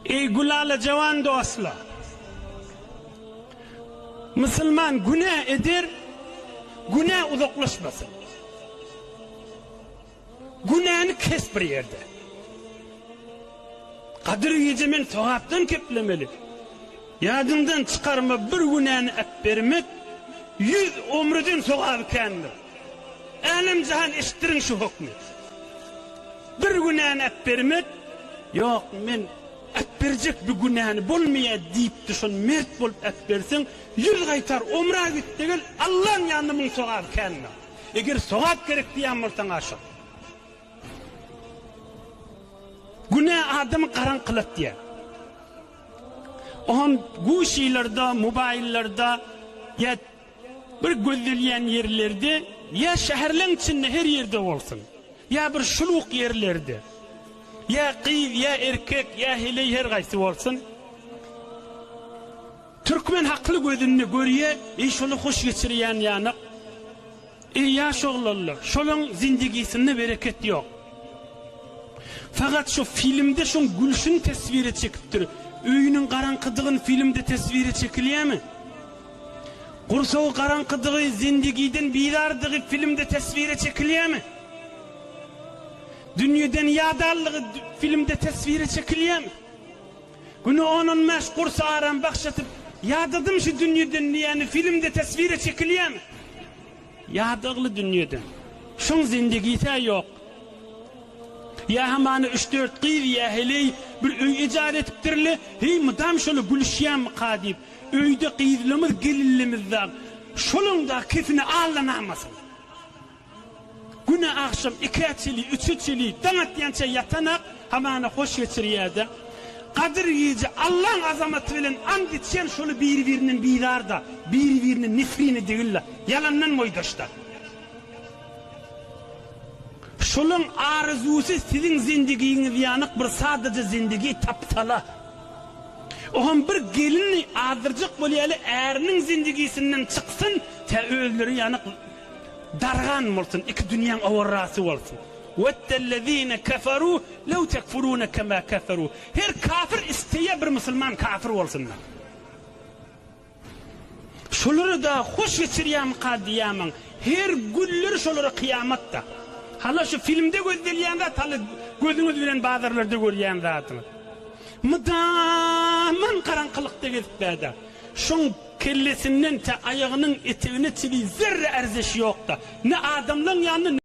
Ey gulalı cavan dostlar. Müslüman günah eder, günah uzaklaşmasın. Günahını kes bir yerde. Kadir gecemin sevaptan keplemeli. Yadından çıkarma bir günahını vermek, 100 ömrüdün sevabı kendir. Alim cihan iştirin şu hükmü. Bir günahını vermek, yok men verecek bir günahını bulmaya deyip düşün, mert bulup versin, 100 kaytar umra gitti gel, Allah'ın yanımın sevabı kendir. Eğer sevap gerek diyanmırsan aşık. Günah adamı karan kılıp diye. Oğun bu şeylerde, mobillarda ya bir gözleyen yerlerde ya şehirlerin içinde her yerde olsun. Ya bir şuluk yerlerde. Ya kız, ya erkek, ya hele her gaysi olsun. Türkmen haklı gözünü görüyor, şunu hoş geçiriyen yanık. Ya şoğlallar, şolun zindigisinde bereket yok. Fakat şu filmde şu gülüşün tesviri çekiptir. Öğünün karanqıdığın filmde tesviri çekiliyor mu? Kursağı karanqıdığı zindigiden bidardığı filmde tesviri çekiliyor mu? Dünyadan yadallığı filmde tesviri çekiliyor mu? Günü onun meşgursa aram bakşatıp yadadım şu dünyadan yani filmde tesviri çekiliyor mu? Yadığlı dünyadan. Şun zindigite yok. Ya hemen 3-4 kız ya hele bir öy icat ettirli, hey madam şunu gülüşyen kadip, öyde kızlımız gelinlimizden, şunun da kefini ağlanamasın. Güne akşam 2-çili, 3-çili, danatyança yatanak, hemen hoş geçiriyede. Kadir yiyici Allah'ın azamatı bilen and içen şunu birbirinin bidarda, birbirinin nifrini değiller, yalandan moydaşlar. Şolun arzusu sizin zindiginiz yanık bir sadece zindigi taptala. Oğun bir gelini adırcık bolyalı erinin zindigisinden çıksın, te özleri yanık dargan olsun, iki dünyanın avarrası olsun. وَالَّذ۪ينَ كَفَرُوا لَوْ تَكْفُرُونَ كَمَا كَفَرُوا. Her kafir isteye bir Müslüman kafir olsunlar. Şolları da hoş geçiriyem kadiyemem. Her güller şolları kıyamatta. Hala şu filmde gözleyen zat, hala gözünüz bilen bazılarda görüyen zatını. Mıdaman karanlıkta gezip beyda. Şun kellesinden te ayağının eteğine çili zerre erzeşi yok da. Ne adamların yanına